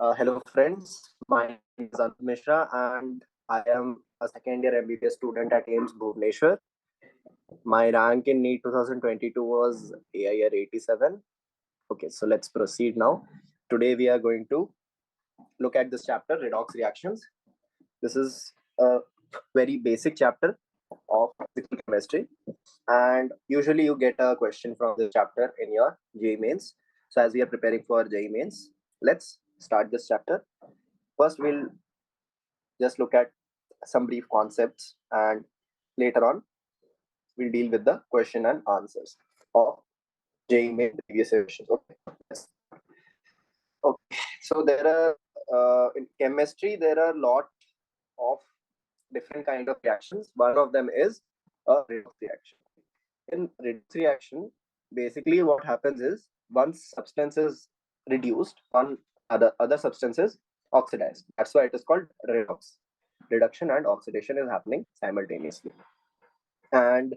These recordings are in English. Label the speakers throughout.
Speaker 1: Hello, friends. My name is Anudh Mishra, and I am a second year MBBS student at AIIMS Bhuvneshwar. My rank in NEET 2022 was AIR 87. Okay, so let's proceed now. Today, we are going to look at this chapter, Redox Reactions. This is a very basic chapter of physical chemistry, and usually you get a question from this chapter in your JEE Mains. So, as we are preparing for JEE Mains, let's start this chapter. First, we'll just look at some brief concepts, and later on we'll deal with the question and answers of JEE-Main previous sessions. Okay. So there are in chemistry there are a lot of different kind of reactions. One of them is a redox reaction. In redox reaction, basically what happens is once substance is reduced, on other substances oxidized. That's why it is called redox. Reduction and oxidation is happening simultaneously. And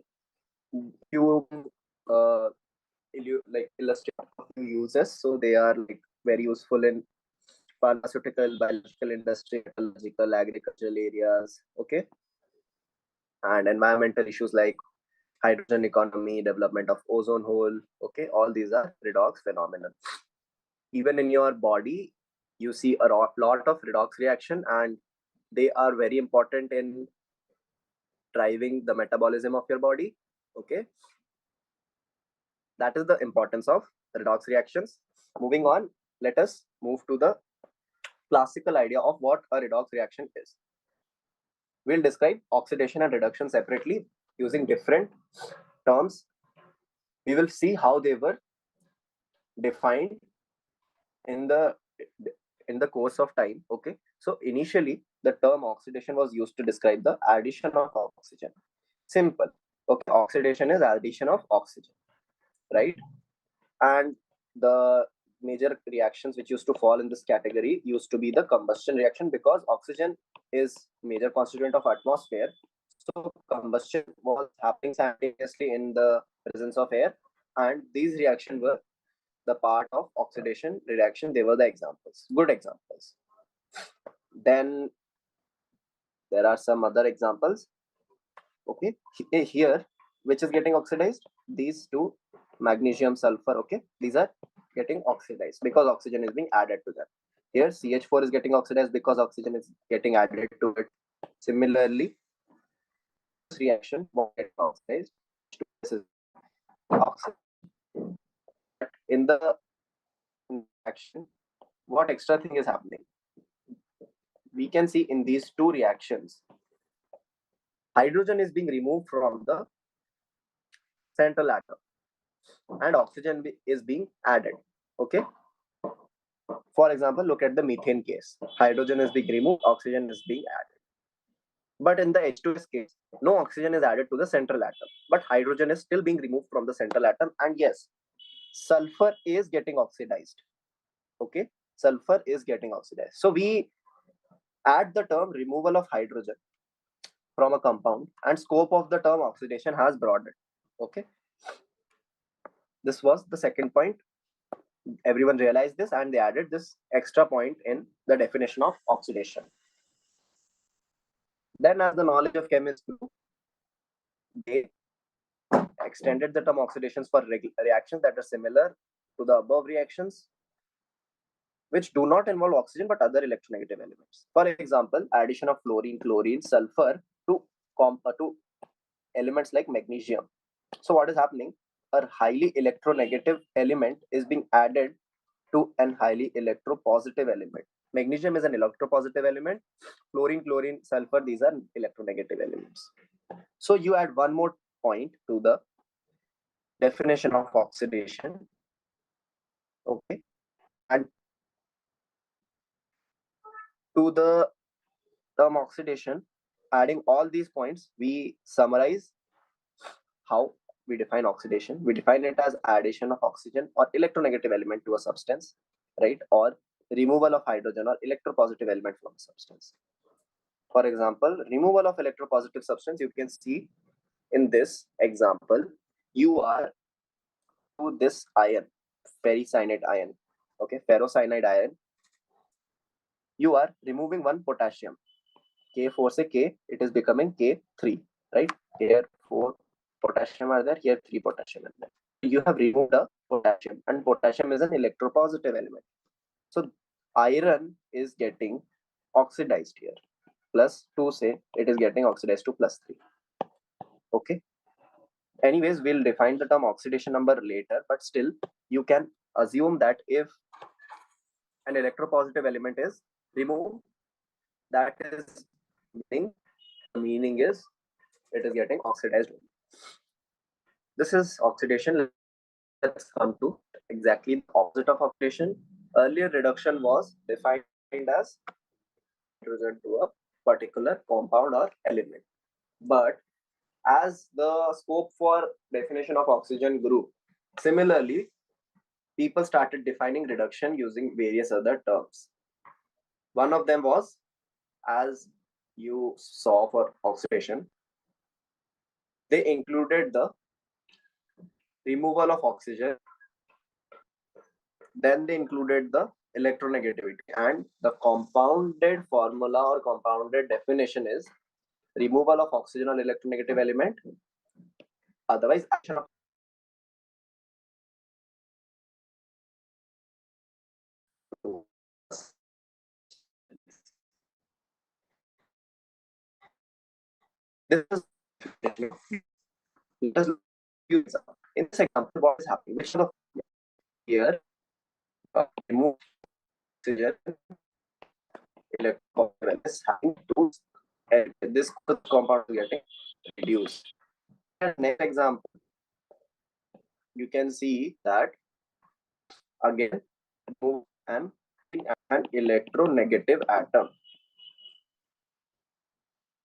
Speaker 1: you like illustrate a few uses, so they are like very useful in pharmaceutical, biological industry, metallurgical, agricultural areas, okay, and environmental issues like hydrogen economy, development of ozone hole, okay, all these are redox phenomenon. Even in your body, you see a lot of redox reaction, and they are very important in driving the metabolism of your body, okay. That is the importance of redox reactions. Moving on, let us move to the classical idea of what a redox reaction is. We'll describe oxidation and reduction separately using different terms. We will see how they were defined in the course of time. Okay, so initially the term oxidation was used to describe the addition of oxygen. Simple. Okay, oxidation is addition of oxygen, right? And the major reactions which used to fall in this category used to be the combustion reaction, because oxygen is major constituent of atmosphere. So combustion was happening simultaneously in the presence of air, and these reactions were the part of oxidation reaction. They were the examples, good examples. Then there are some other examples. Okay, here which is getting oxidized? These two, magnesium, sulfur. Okay, these are getting oxidized because oxygen is being added to them. Here CH4 is getting oxidized because oxygen is getting added to it. Similarly, this reaction won't get oxidized. This is oxidized. In the reaction, what extra thing is happening? We can see in these two reactions, hydrogen is being removed from the central atom and oxygen is being added. Okay. For example, look at the methane case. Hydrogen is being removed, oxygen is being added. But in the H2S case, no oxygen is added to the central atom, but hydrogen is still being removed from the central atom. And yes, sulfur is getting oxidized. Okay, sulfur is getting oxidized. So we add the term removal of hydrogen from a compound, and scope of the term oxidation has broadened. Okay, this was the second point. Everyone realized this and they added this extra point in the definition of oxidation. Then, as the knowledge of chemists grew, they extended the term oxidations for reactions that are similar to the above reactions, which do not involve oxygen but other electronegative elements. For example, addition of fluorine, chlorine, sulfur to elements like magnesium. So what is happening? A highly electronegative element is being added to an highly electropositive element. Magnesium is an electropositive element. Fluorine, chlorine, sulfur, these are electronegative elements. So you add one more point to the definition of oxidation. Okay. And to the term oxidation, adding all these points, we summarize how we define oxidation. We define it as addition of oxygen or electronegative element to a substance, right? Or removal of hydrogen or electropositive element from a substance. For example, removal of electropositive substance, you can see in this example, you are to this iron, ferricyanide ion, okay, ferrocyanide ion. you are removing one potassium. K4 से K, it is becoming K3, right? Here 4 potassium are there, here 3 potassium are there. You have removed a potassium, and potassium is an electropositive element. So iron is getting oxidized here. Plus 2 say it is getting oxidized to plus 3. Okay. Anyways, we'll define the term oxidation number later, but still you can assume that if an electropositive element is removed, that is meaning, the meaning is it is getting oxidized. This is oxidation. Let's come to exactly the opposite of oxidation. Earlier reduction was defined as hydrogen to a particular compound or element. But as the scope for definition of oxygen grew, similarly, people started defining reduction using various other terms. One of them was, as you saw for oxidation, they included the removal of oxygen, then they included the electronegativity, and the compounded formula or compounded definition is removal of oxygen or electronegative element, otherwise action of this is let us use in this example what is happening, which of here remove oxygen electron is having two, and this compound is getting reduced. And next example, you can see that again move an electronegative atom.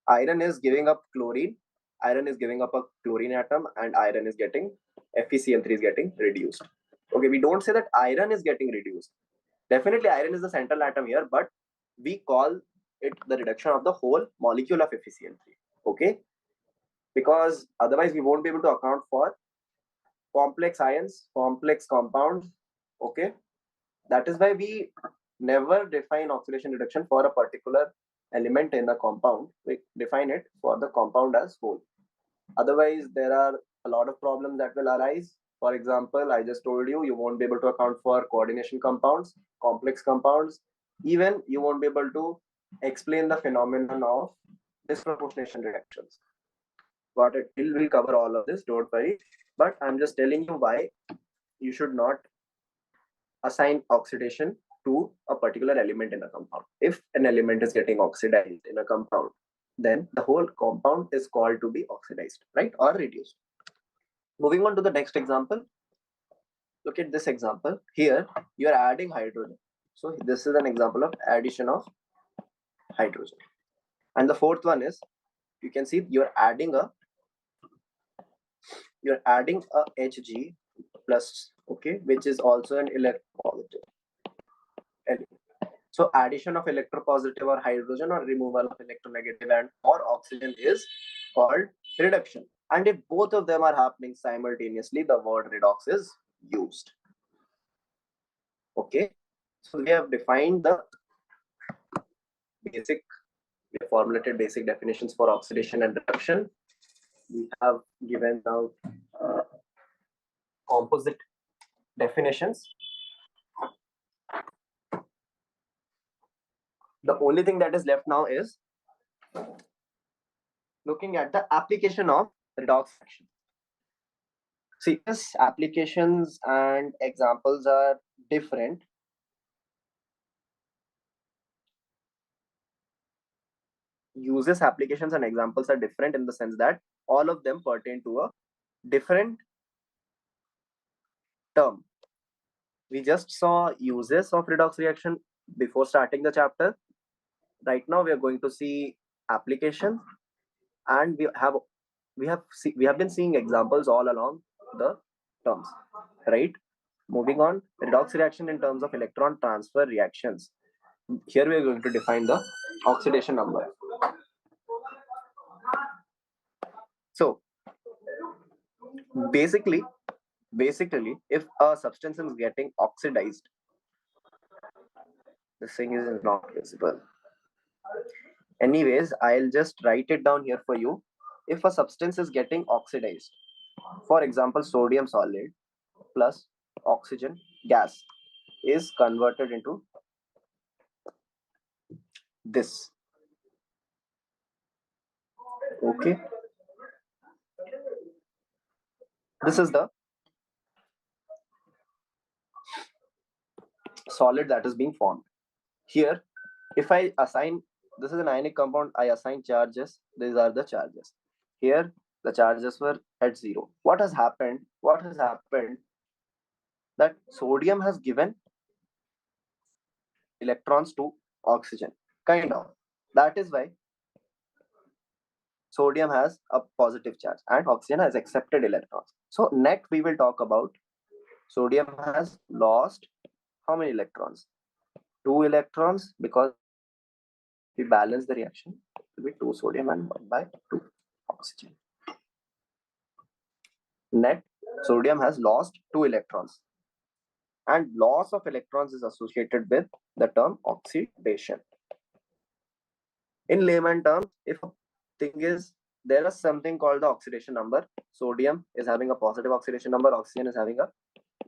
Speaker 1: Iron is giving up chlorine, iron is giving up a chlorine atom, and iron is getting FeCl3 is getting reduced. Okay, we don't say that iron is getting reduced. Definitely iron is the central atom here, but we call it the reduction of the whole molecule of FeCl3. Okay, because otherwise we won't be able to account for complex ions, complex compounds. Okay, that is why we never define oxidation reduction for a particular element in the compound. We define it for the compound as whole. Otherwise, there are a lot of problems that will arise. For example, I just told you, you won't be able to account for coordination compounds, complex compounds. Even you won't be able to explain the phenomenon of disproportionation reactions. Got it? We'll cover all of this, don't worry. But I'm just telling you why you should not assign oxidation to a particular element in a compound. If an element is getting oxidized in a compound, then the whole compound is called to be oxidized, right? Or reduced. Moving on to the next example. Look at this example. Here, you are adding hydrogen. So this is an example of addition of hydrogen. And the fourth one is, you can see you're adding a Hg plus, okay, which is also an electropositive element. So addition of electropositive or hydrogen or removal of electronegative and or oxygen is called reduction. And if both of them are happening simultaneously, the word redox is used. Okay, so we have defined the basic, we have formulated basic definitions for oxidation and reduction. We have given out composite definitions. The only thing that is left now is looking at the application of redox action. See, yes, applications and examples are different. Uses, applications, and examples are different in the sense that all of them pertain to a different term. We just saw uses of redox reaction before starting the chapter. Right now, we are going to see application, and we have been seeing examples all along the terms. Right. Moving on, redox reaction in terms of electron transfer reactions. Here we are going to define the oxidation number. So basically, if a substance is getting oxidized, This thing is not visible. Anyways, I'll just write it down here for you. If a substance is getting oxidized, for example, sodium solid plus oxygen gas is converted into this. Okay, this is the solid that is being formed. Here, if I assign, this is an ionic compound, I assign charges, these are the charges. Here, the charges were at 0. What has happened? What has happened that sodium has given electrons to oxygen, kind of. That is why sodium has a positive charge and oxygen has accepted electrons. So net we will talk about sodium has lost how many electrons? 2 electrons, because we balance the reaction, it will be 2 sodium and 1 by 2 oxygen. Net sodium has lost 2 electrons, and loss of electrons is associated with the term oxidation. In layman terms, if a thing is, there is something called the oxidation number. Sodium is having a positive oxidation number, oxygen is having a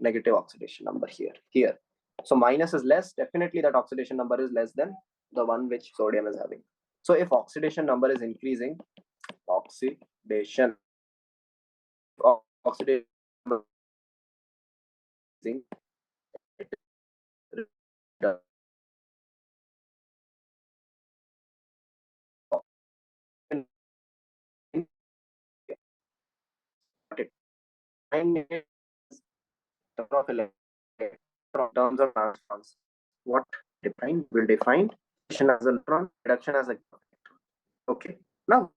Speaker 1: negative oxidation number here. So minus is less, definitely that oxidation number is less than the one which sodium is having. So if oxidation number is increasing, oxidation oxidation number is increasing, of electron terms of transforms. What define will define addition as electron, reduction as a. Okay. Now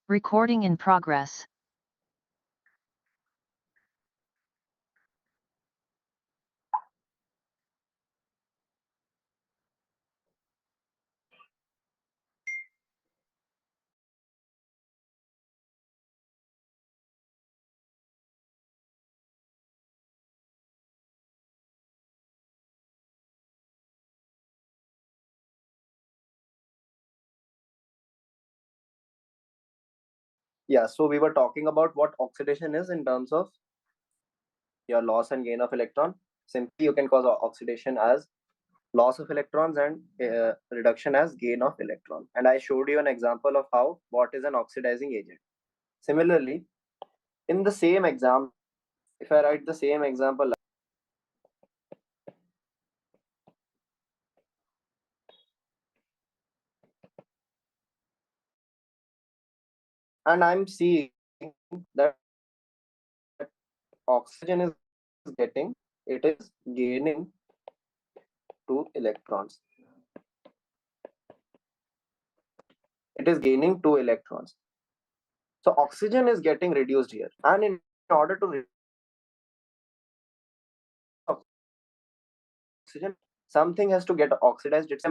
Speaker 2: Recording in progress.
Speaker 1: Yeah, so we were talking about what oxidation is in terms of your loss and gain of electron. Simply, you can cause oxidation as loss of electrons and reduction as gain of electron. And I showed you an example of how what is an oxidizing agent. Similarly, in the same example, if I write the same example and I'm seeing that oxygen is getting, it is gaining 2 electrons. It is gaining 2 electrons. So oxygen is getting reduced here. And in order to reduce oxygen, something has to get oxidized. It's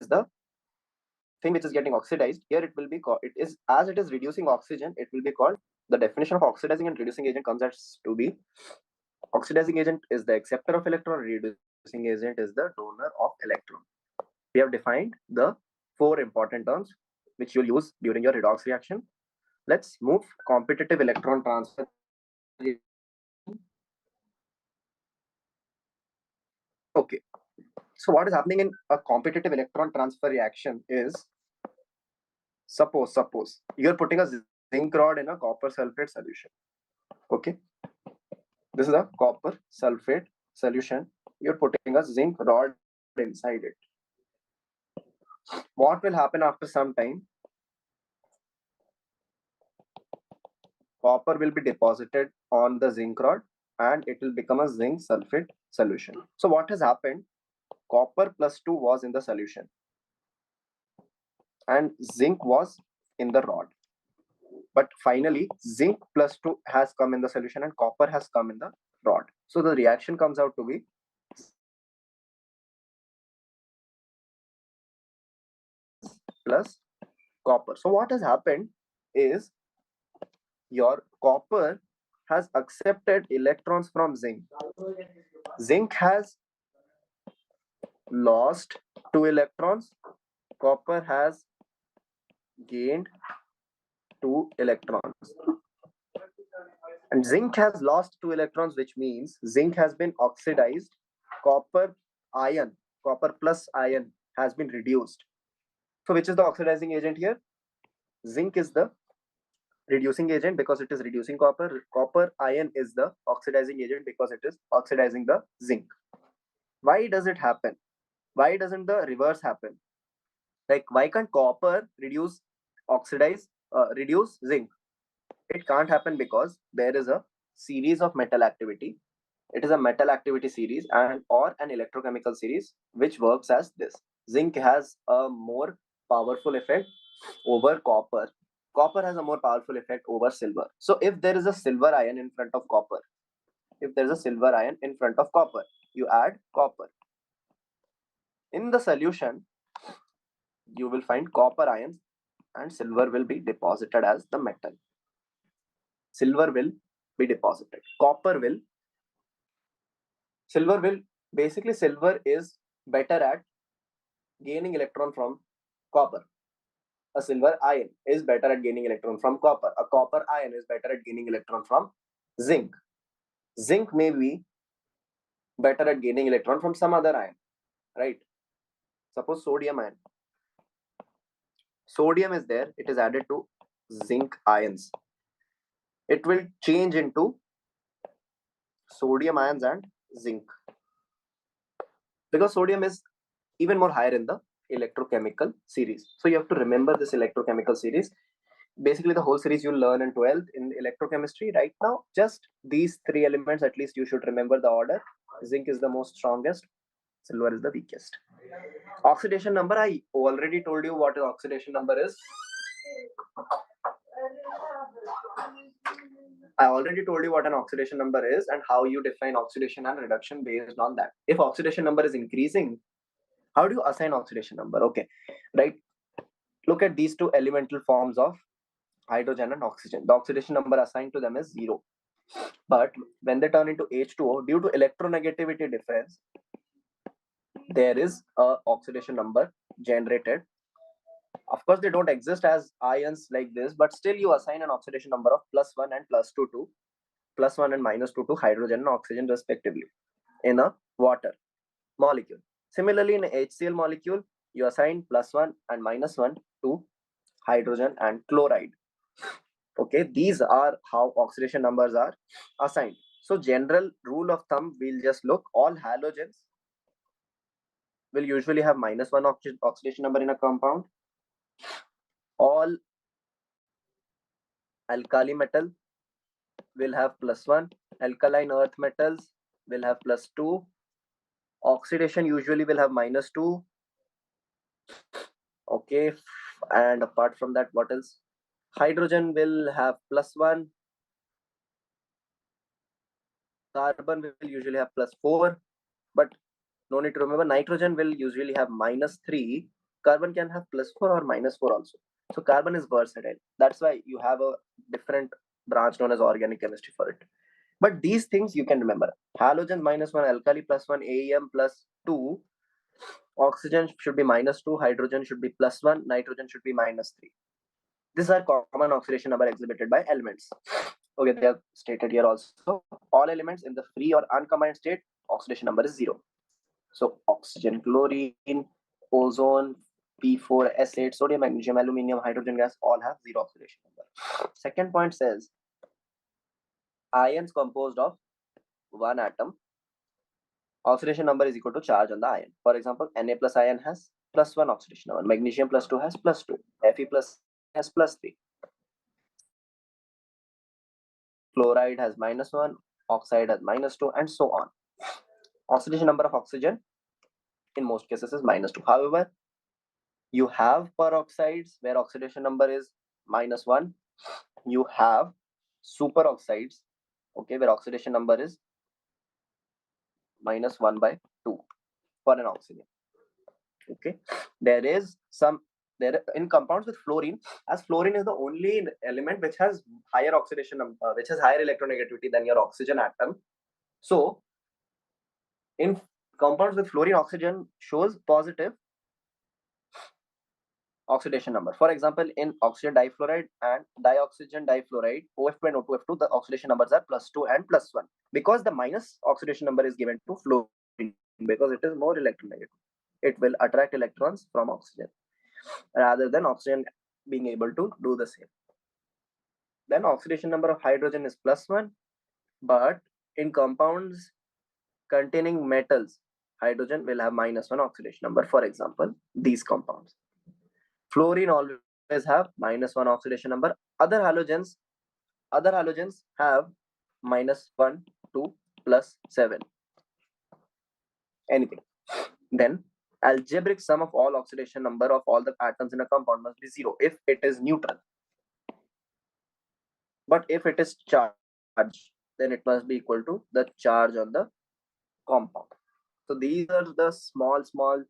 Speaker 1: the thing which is getting oxidized. Here it will be called, it is, as it is reducing oxygen, it will be called, the definition of oxidizing and reducing agent comes as to be, oxidizing agent is the acceptor of electron, reducing agent is the donor of electron. We have defined the 4 important terms which you'll use during your redox reaction. Let's move competitive electron transfer. Okay, so what is happening in a competitive electron transfer reaction is, suppose you're putting a zinc rod in a copper sulfate solution. Okay, this is a copper sulfate solution. You're putting a zinc rod inside it. What will happen after some time? Copper will be deposited on the zinc rod and it will become a zinc sulfate solution. So what has happened? Copper plus 2 was in the solution and zinc was in the rod. But finally, zinc plus 2 has come in the solution and copper has come in the rod. So the reaction comes out to be plus copper. So what has happened is your copper has accepted electrons from zinc. Zinc has lost 2 electrons. Copper has gained 2 electrons. And zinc has lost 2 electrons, which means zinc has been oxidized. Copper ion, copper plus ion has been reduced. So which is the oxidizing agent here? Zinc is the reducing agent because it is reducing copper. Copper ion is the oxidizing agent because it is oxidizing the zinc. Why does it happen? Why doesn't the reverse happen? Like, why can't copper reduce zinc? It can't happen because there is a series of metal activity. It is a metal activity series and or an electrochemical series which works as this. Zinc has a more powerful effect over copper. Copper has a more powerful effect over silver. So if there is a silver ion in front of copper, you add copper. In the solution, you will find copper ions and silver will be deposited as the metal. Silver will be deposited. Basically silver is better at gaining electron from copper. A silver ion is better at gaining electron from copper. A copper ion is better at gaining electron from zinc. Zinc may be better at gaining electron from some other ion, right? Suppose sodium ion. Sodium is there, it is added to zinc ions. It will change into sodium ions and zinc because sodium is even more higher in the electrochemical series. So you have to remember this electrochemical series. Basically, the whole series you'll learn in 12th in electrochemistry. Right now, just these 3 elements, at least you should remember the order. Zinc is the most strongest, silver is the weakest. Oxidation number, I already told you what oxidation number is. I already told you what an oxidation number is and how you define oxidation and reduction based on that. If oxidation number is increasing, how do you assign oxidation number? Okay, right. Look at these 2 elemental forms of hydrogen and oxygen. The oxidation number assigned to them is 0. But when they turn into H2O, due to electronegativity difference, there is a oxidation number generated. Of course, they don't exist as ions like this, but still you assign an oxidation number of +1 and +2 to +1 and -2 to hydrogen and oxygen respectively in a water molecule. Similarly, in HCl molecule, you assign +1 and -1 to hydrogen and chloride. Okay, these are how oxidation numbers are assigned. So general rule of thumb, we'll just look, all halogens will usually have -1 oxidation number in a compound. All alkali metal will have +1. Alkaline earth metals will have +2. Oxidation usually will have -2. Okay, and apart from that, what else? Hydrogen will have +1. Carbon will usually have +4. But no need to remember, nitrogen will usually have -3. Carbon can have +4 or -4 also. So carbon is versatile. That's why you have a different branch known as organic chemistry for it. But these things you can remember. Halogen -1, alkali +1, AEM +2, oxygen should be -2, hydrogen should be +1, nitrogen should be -3. These are common oxidation number exhibited by elements. Okay, they are stated here also. All elements in the free or uncombined state, oxidation number is 0. So oxygen, chlorine, ozone, P4S8, sodium, magnesium, aluminium, hydrogen gas all have 0 oxidation number. Second point says ions composed of one atom, oxidation number is equal to charge on the ion. For example, Na plus ion has +1 oxidation number, magnesium +2 has +2, Fe plus has +3, chloride has -1, oxide has -2, and so on. Oxidation number of oxygen in most cases is -2. However, you have peroxides where oxidation number is -1. You have superoxides, okay, where oxidation number is -1/2 for an oxygen. Okay, there is some there in compounds with fluorine, as fluorine is the only element which has higher oxidation which has higher electronegativity than your oxygen atom. So in compounds with fluorine, oxygen shows positive oxidation number. For example, in oxygen difluoride and dioxygen difluoride, OF2 and O2F2, the oxidation numbers are +2 and +1 because the minus oxidation number is given to fluorine because it is more electronegative. It will attract electrons from oxygen rather than oxygen being able to do the same. Then oxidation number of hydrogen is +1, but in compounds containing metals, hydrogen will have -1 oxidation number. For example, these compounds. Fluorine always have -1 oxidation number. Other halogens have -1 to +7. Anything. Then algebraic sum of all oxidation number of all the atoms in a compound must be 0 if it is neutral. But if it is charged, then it must be equal to the charge on the compound. So these are the small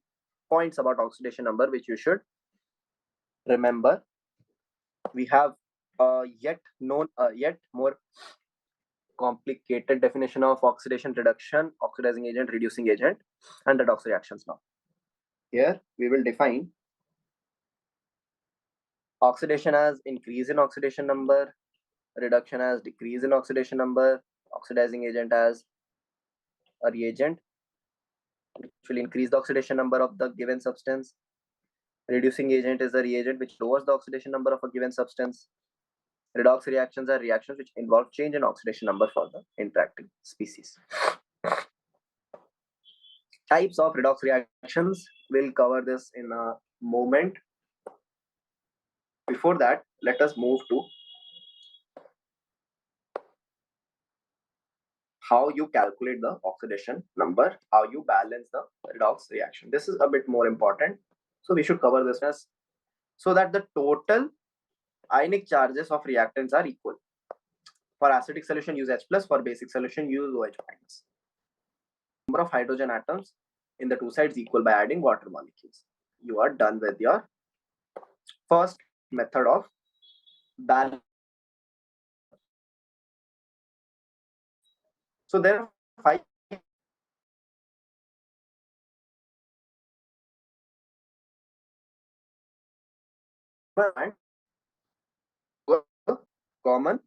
Speaker 1: points about oxidation number which you should remember. We have yet more complicated definition of oxidation, reduction, oxidizing agent, reducing agent, and redox reactions now. Here we will define oxidation as increase in oxidation number, reduction as decrease in oxidation number, oxidizing agent as a reagent which will increase the oxidation number of the given substance. Reducing agent is a reagent which lowers the oxidation number of a given substance. Redox reactions are reactions which involve change in oxidation number for the interacting species. Types of redox reactions, we'll cover this in a moment. Before that, let us move to how you calculate the oxidation number, how you balance the redox reaction. This is a bit more important. So we should cover this as so that the total ionic charges of reactants are equal. For acidic solution, use H+. For basic solution, use OH-. Number of hydrogen atoms in the two sides equal by adding water molecules. You are done with your first method of balance. So there are 5 and a common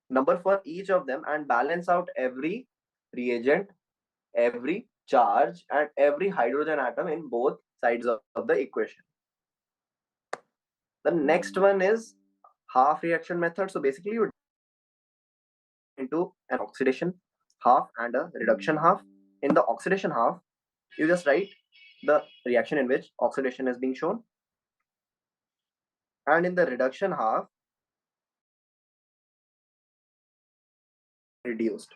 Speaker 1: number for each of them and balance out every reagent, every charge, and every hydrogen atom in both sides of the equation. The next one is half reaction method. So basically, you into an oxidation half and a reduction half. In the oxidation half, you just write the reaction in which oxidation is being shown, and in the reduction half, reduced.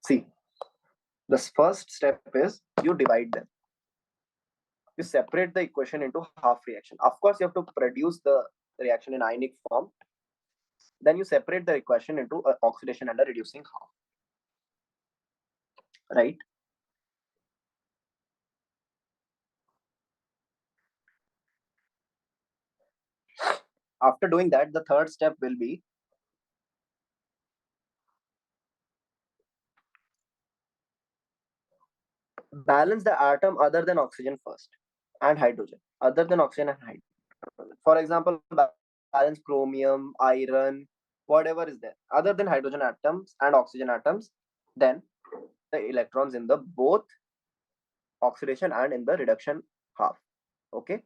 Speaker 1: See, the first step is you divide them. You separate the equation into half reaction. Of course, you have to produce the reaction in ionic form. Then you separate the equation into an oxidation and a reducing half. Right? After doing that, the third step will be balance the atom other than oxygen first and hydrogen. Other than oxygen and hydrogen. For example, balance chromium, iron, whatever is there. Other than hydrogen atoms and oxygen atoms, then the electrons in the both oxidation and in the reduction half. Okay.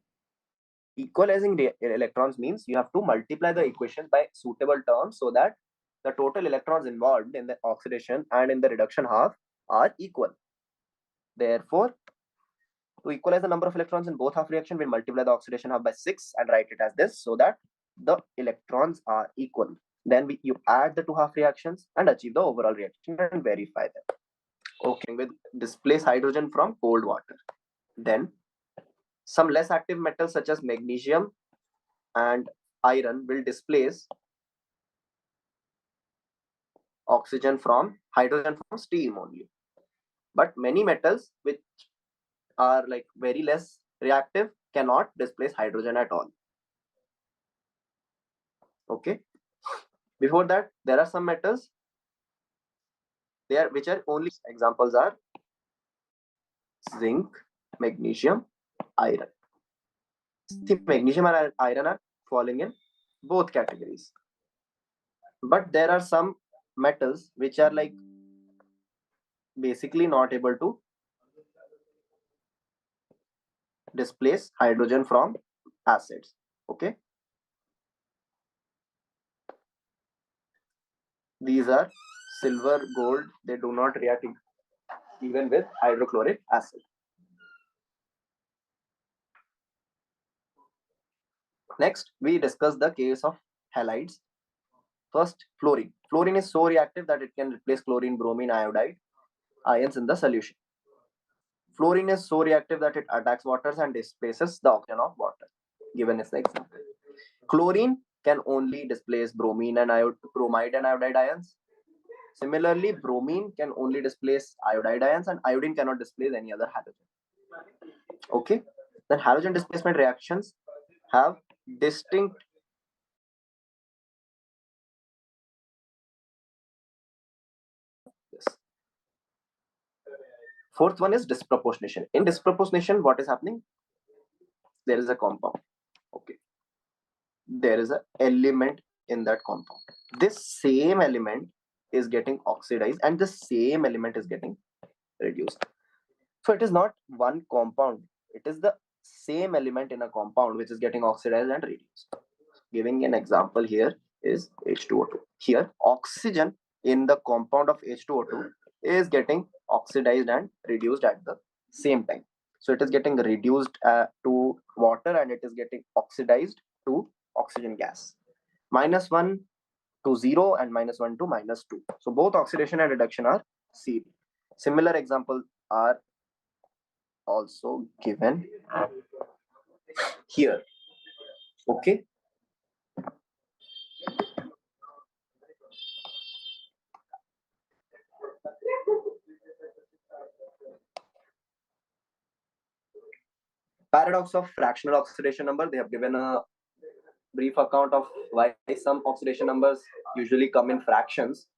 Speaker 1: Equalizing electrons means you have to multiply the equation by suitable terms so that the total electrons involved in the oxidation and in the reduction half are equal. Therefore, to equalize the number of electrons in both half reaction, we'll multiply the oxidation half by 6 and write it as this so that the electrons are equal. Then you add the two half reactions and achieve the overall reaction and verify them. Okay, with displace hydrogen from cold water. Then some less active metals such as magnesium and iron will displace oxygen from hydrogen from steam only. But many metals which are like very less reactive cannot displace hydrogen at all. Okay. Before that, there are some metals there which are only examples are zinc, magnesium, iron. See, magnesium and iron are falling in both categories. But there are some metals which are like basically not able to displace hydrogen from acids. Okay. These are silver, gold. They do not react even with hydrochloric acid. Next, we discuss the case of halides. First, fluorine. Fluorine is so reactive that it can replace chlorine, bromine, iodide ions in the solution. Fluorine is so reactive that it attacks water and displaces the oxygen of water. Given as the example. Chlorine can only displace bromine and bromide and iodide ions. Similarly, bromine can only displace iodide ions and iodine cannot displace any other halogen. Okay. Then halogen displacement reactions have distinct this. Fourth one is disproportionation. In disproportionation, what is happening? There is a compound. Okay. There is an element in that compound. This same element is getting oxidized and the same element is getting reduced. So it is not one compound. It is the same element in a compound which is getting oxidized and reduced. Giving an example here is H2O2. Here, oxygen in the compound of H2O2 is getting oxidized and reduced at the same time. So it is getting reduced to water and it is getting oxidized to oxygen gas. -1 to 0 and -1 to -2. So both oxidation and reduction are seen. Similar examples are also given here. Okay. Paradox of fractional oxidation number. They have given a brief account of why some oxidation numbers usually come in fractions.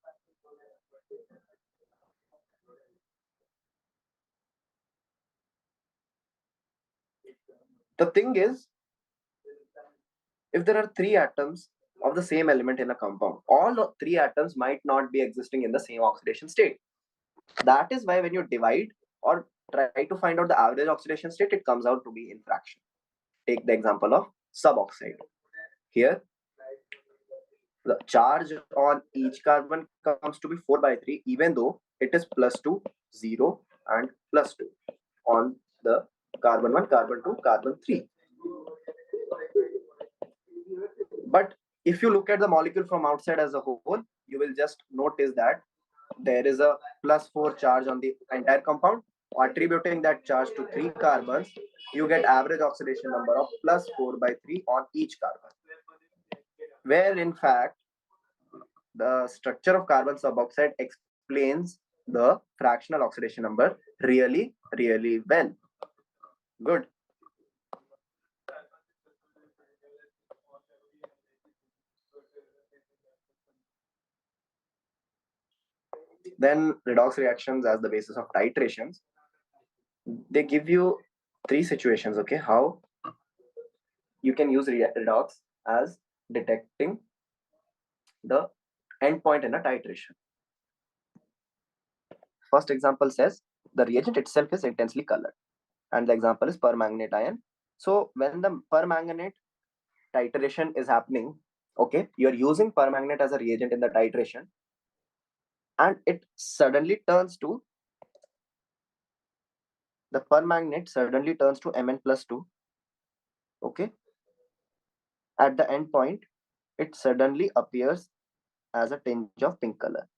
Speaker 1: The thing is, if there are three atoms of the same element in a compound, all three atoms might not be existing in the same oxidation state. That is why when you divide or try to find out the average oxidation state, it comes out to be in fraction. Take the example of suboxide. Here, the charge on each carbon comes to be 4/3, even though it is +2, 0, and +2 on the carbon 1, carbon 2, carbon 3. But if you look at the molecule from outside as a whole, you will just notice that there is a +4 charge on the entire compound. Attributing that charge to 3 carbons, you get average oxidation number of +4/3 on each carbon, where in fact the structure of carbon suboxide explains the fractional oxidation number really, really well. Good. Then redox reactions as the basis of titrations. They give you three situations, okay, how you can use redox as detecting the endpoint in a titration. First example says the reagent itself is intensely colored, and the example is permanganate ion. So when the permanganate titration is happening, okay, you're using permanganate as a reagent in the titration, and it suddenly turns to the permanganate suddenly turns to Mn+2. Okay, at the end point, it suddenly appears as a tinge of pink color.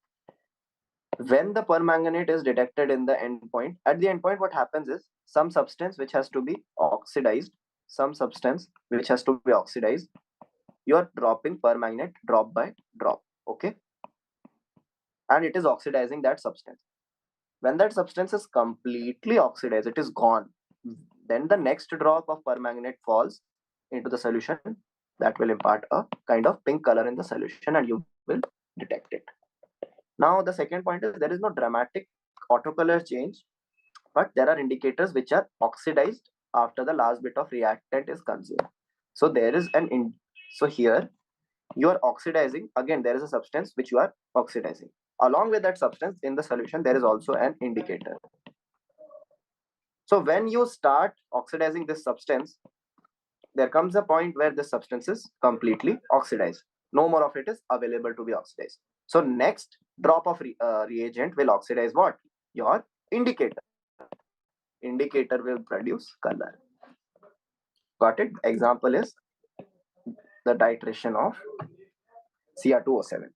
Speaker 1: When the permanganate is detected in the endpoint, at the endpoint, what happens is some substance which has to be oxidized, you are dropping permanganate drop by drop, okay, and it is oxidizing that substance. When that substance is completely oxidized, it is gone, then the next drop of permanganate falls into the solution that will impart a kind of pink color in the solution, and you will detect it. Now the second point is there is no dramatic autocolor change, but there are indicators which are oxidized after the last bit of reactant is consumed. So there is so here you are oxidizing, again there is a substance which you are oxidizing. Along with that substance in the solution, there is also an indicator. So when you start oxidizing this substance, there comes a point where this substance is completely oxidized. No more of it is available to be oxidized. So next drop of reagent will oxidize what? Your indicator. Indicator will produce color. Got it? Example is the titration of Cr2O7.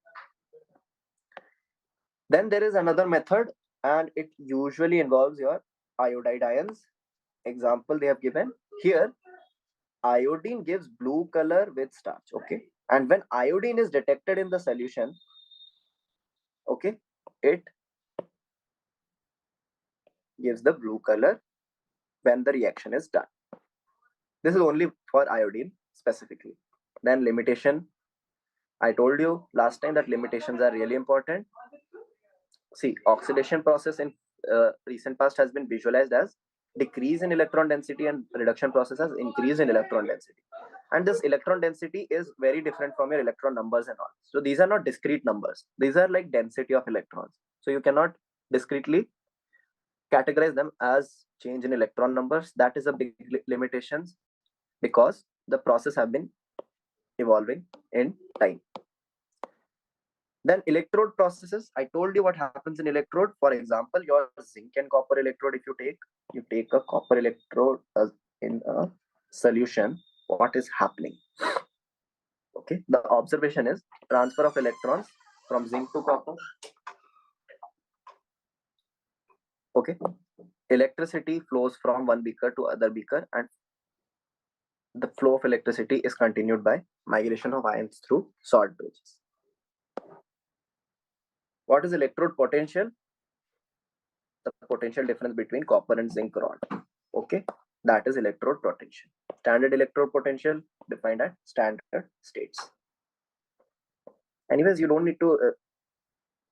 Speaker 1: Then there is another method, and it usually involves your iodide ions. Example they have given here. Iodine gives blue color with starch, okay, and when iodine is detected in the solution, okay, it gives the blue color when the reaction is done. This is only for iodine specifically. Then limitation, I told you last time that limitations are really important. See, oxidation process in recent past has been visualized as decrease in electron density, and reduction process as increase in electron density. And this electron density is very different from your electron numbers and all. So these are not discrete numbers. These are like density of electrons. So you cannot discretely categorize them as change in electron numbers. That is a big limitations, because the process have been evolving in time. Then electrode processes, I told you what happens in electrode. For example, your zinc and copper electrode, if you take a copper electrode in a solution, what is happening? Okay, the observation is transfer of electrons from zinc to copper. Okay, electricity flows from one beaker to other beaker, and the flow of electricity is continued by migration of ions through salt bridges. What is electrode potential? The potential difference between copper and zinc rod. Okay, that is electrode potential. Standard electrode potential defined at standard states. Anyways, you don't need to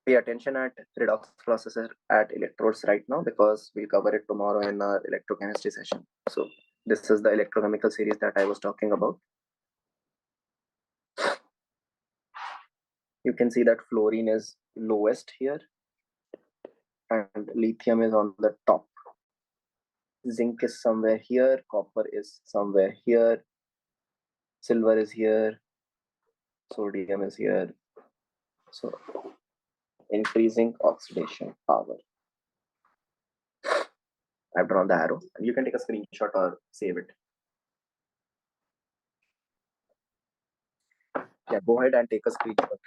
Speaker 1: pay attention at redox processes at electrodes right now, because we'll cover it tomorrow in our electrochemistry session. So This is the electrochemical series that I was talking about. You can see that fluorine is lowest here and lithium is on the top. Zinc is somewhere here, copper is somewhere here, silver is here, sodium is here. So increasing oxidation power. I've drawn the arrow and you can take a screenshot or save it. Yeah, go ahead and take a screenshot.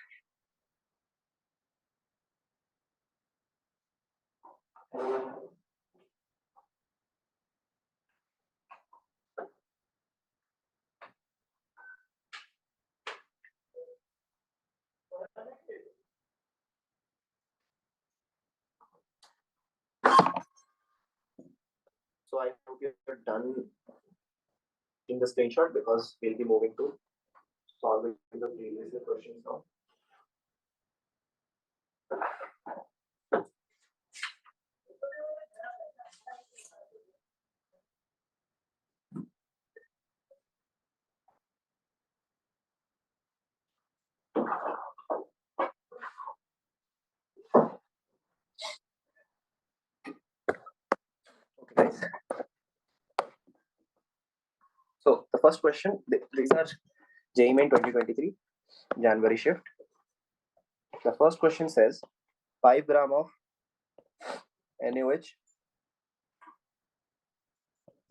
Speaker 1: So I hope you're done in the screenshot because we'll be moving to solving the previous questions now. Okay, guys. So the first question, these are JEE-Main 2023 January shift. The first question says 5 gram of NaOH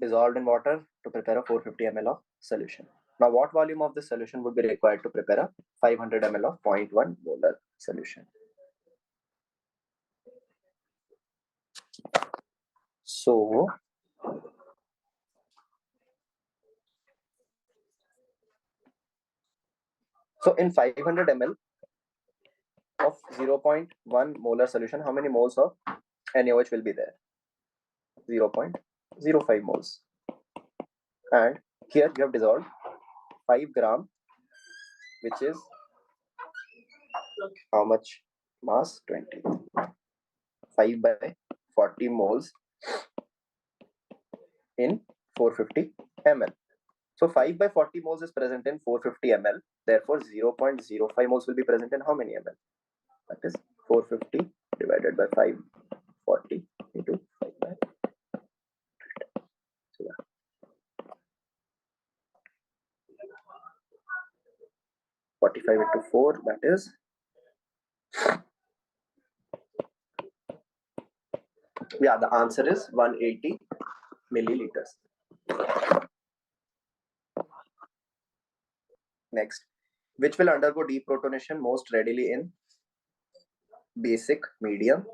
Speaker 1: dissolved in water to prepare a 450 ml of solution. Now, what volume of this solution would be required to prepare a 500 ml of 0.1 molar solution? So in 500 ml of 0.1 molar solution, how many moles of NaOH will be there? 0.05 moles. And here you have dissolved 5 gram, which is how much mass? 20. 5 by 40 moles in 450 ml. So 5 by 40 moles is present in 450 ml. Therefore, 0.05 moles will be present in how many ml? That is 450 divided by 540 into 5 by 100. So, yeah. 45 into 4, that is the answer is 180 milliliters. Next, which will undergo deprotonation most readily in basic medium?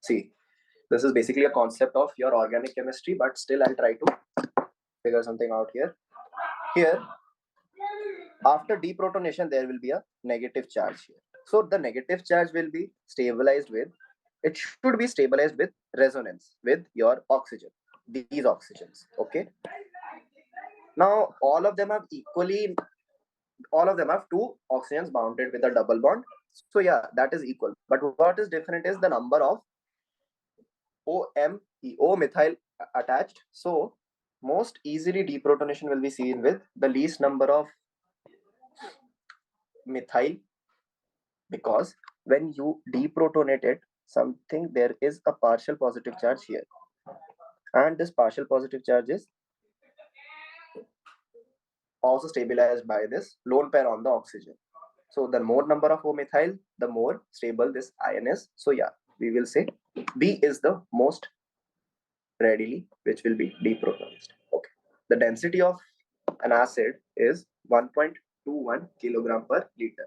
Speaker 1: See, this is basically a concept of your organic chemistry, but still I'll try to figure something out here. Here, after deprotonation, there will be a negative charge here. So the negative charge will be stabilized with, it should be stabilized with resonance with your oxygen, these oxygens, okay? Now, all of them have two oxygens bounded with a double bond. So yeah, that is equal. But what is different is the number of O methyl attached. So most easily deprotonation will be seen with the least number of methyl, because when you deprotonate it, there is a partial positive charge here, and this partial positive charge is also stabilized by this lone pair on the oxygen. So the more number of O-methyl, the more stable this ion is. So yeah, we will say B is the most readily which will be deprotonized. Okay. The density of an acid is 1.21 kilogram per liter.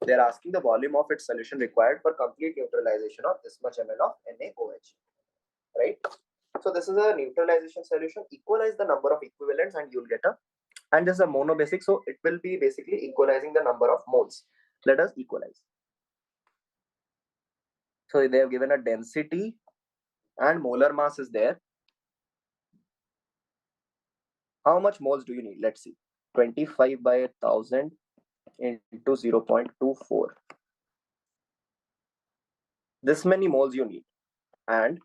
Speaker 1: They are asking the volume of its solution required for complete neutralization of this much ml of NaOH. Right? So this is a neutralization solution. Equalize the number of equivalents and you'll get a, and this is a monobasic, so it will be basically equalizing the number of moles. Let us equalize. So they have given a density and molar mass is there. How much moles do you need? Let's see. 25 by 1000 into 0.24. This many moles you need. And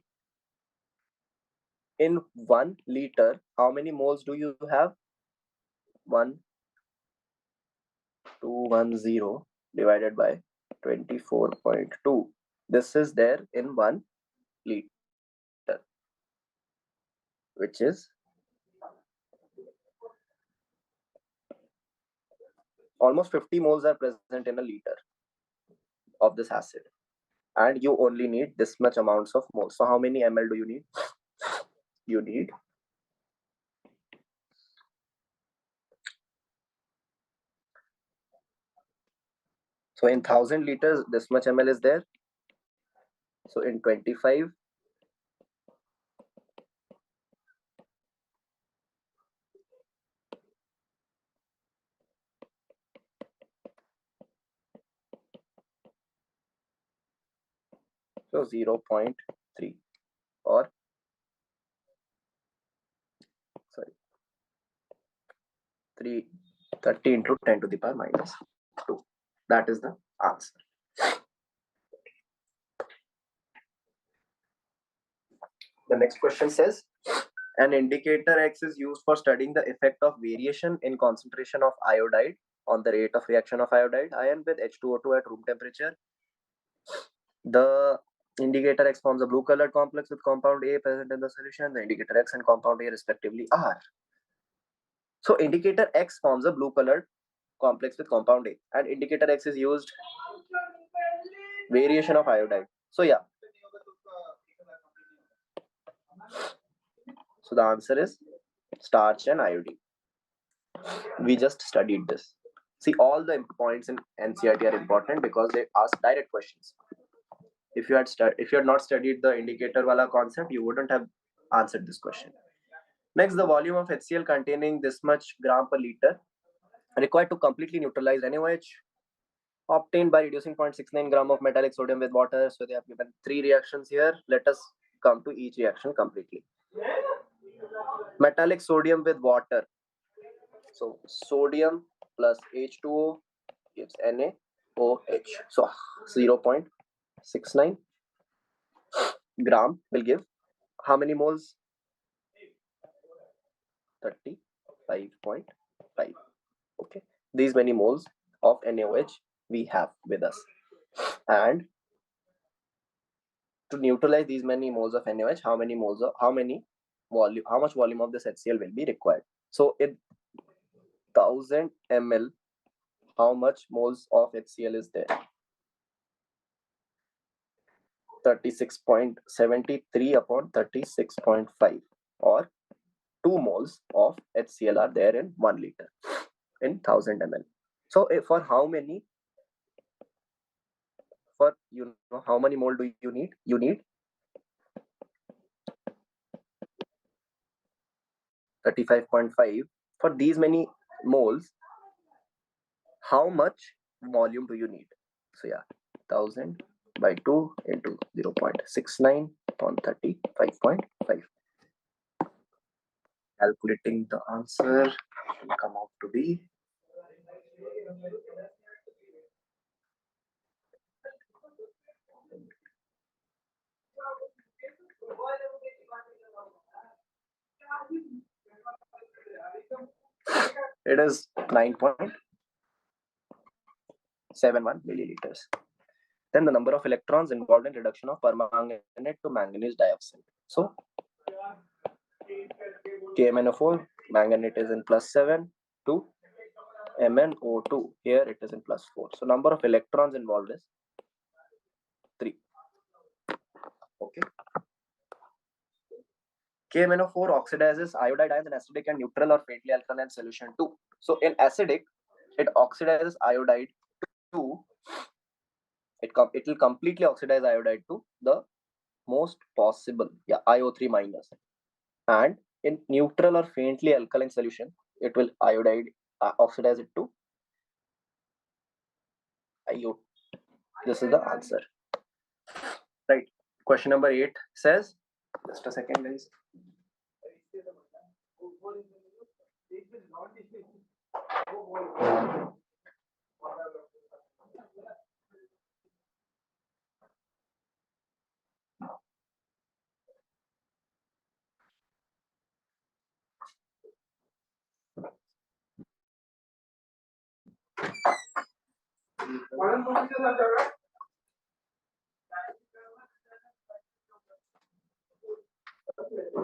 Speaker 1: in 1 liter, how many moles do you have? 1210 divided by 24.2. This is there in 1 liter, which is almost 50 moles are present in a liter of this acid, and you only need this much amounts of moles. So how many ml do you need? You need, so in 1000 liters this much ml is there. So in 25, so 0.3, or sorry, 330 into 10 to the power minus 2. That is the answer. The next question says, an indicator X is used for studying the effect of variation in concentration of iodide on the rate of reaction of iodide ion with H2O2 at room temperature. The indicator X forms a blue colored complex with compound A present in the solution. The indicator X and compound A respectively are. So indicator X forms a blue colored complex with compound A, and indicator X is used variation of iodide. So yeah. So the answer is starch and iodine. We just studied this. See, all the points in NCERT are important because they ask direct questions. If you had not studied the indicator wala concept, you wouldn't have answered this question. Next, the volume of HCl containing this much gram per liter required to completely neutralize NaOH, obtained by reducing 0.69 gram of metallic sodium with water. So they have given 3 reactions here. Let us come to each reaction completely. Metallic sodium with water. So sodium plus H2O gives NaOH. So 0.69 gram will give how many moles? 35.5. Okay, these many moles of NaOH we have with us, and to neutralize these many moles of NaOH, how much volume of this HCl will be required? So in 1000 ml, how much moles of HCl is there? 36.73 upon 36.5, or 2 moles of HCl are there in 1 liter in 1000 ml. So for how many, for how many mole do you need? You need 35.5. For these many moles, how much volume do you need? So yeah, 1000 by 2 into 0.69 on 35.5. Calculating the answer will come out to be it is 9.71 milliliters. Then the number of electrons involved in reduction of permanganate to manganese dioxide. So KMnO4, manganate is in +7 to MnO2. Here it is in +4. So number of electrons involved is 3. Okay. KMnO4 oxidizes iodide ions in acidic and neutral or faintly alkaline solution too. So in acidic, it oxidizes iodide to it will completely oxidize iodide to the most possible, IO3 minus. And in neutral or faintly alkaline solution, it will oxidize it to IO. This is the answer. Right. Question number 8 says, just a second, guys.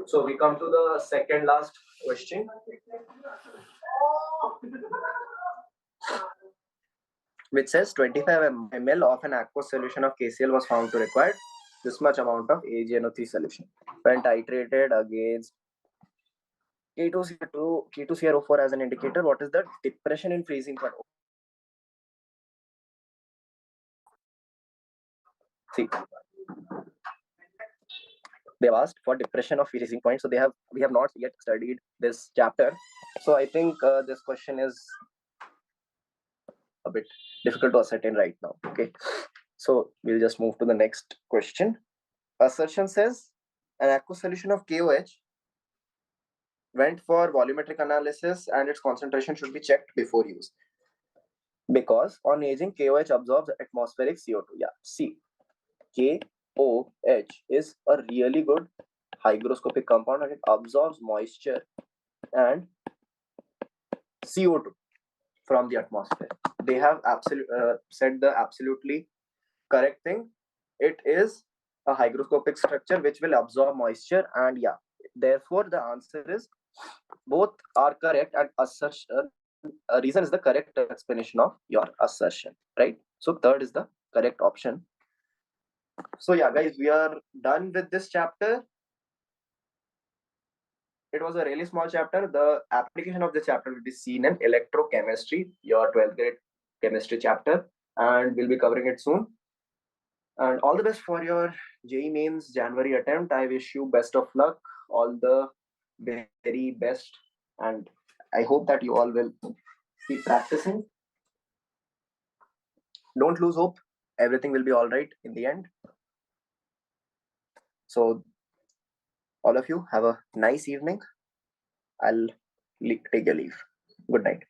Speaker 1: So we come to the second last question. Which says 25 ml of an aqueous solution of KCl was found to require this much amount of AgNO3 solution. When titrated against K2CO2, K2CrO4 as an indicator, what is the depression in freezing point? See, they have asked for depression of freezing point, so we have not yet studied this chapter. So I think this question is a bit difficult to ascertain right now. Okay, so we'll just move to the next question. Assertion says an aqueous solution of KOH went for volumetric analysis and its concentration should be checked before use. Because on aging, KOH absorbs atmospheric CO2. Yeah, see, KOH is a really good hygroscopic compound and it absorbs moisture and CO2 from the atmosphere. They have said the absolutely correct thing. It is a hygroscopic structure which will absorb moisture, and yeah, therefore the answer is both are correct, and assertion reason is the correct explanation of your assertion, right? So third is the correct option. So yeah, guys, we are done with this chapter. It was a really small chapter. The application of this chapter will be seen in electrochemistry, your 12th grade chemistry chapter, and we'll be covering it soon. And all the best for your JEE Mains January attempt. I wish you best of luck, all the very best, and I hope that you all will keep practicing. Don't lose hope. Everything will be all right in the end. So all of you have a nice evening. I'll take your leave. Good night.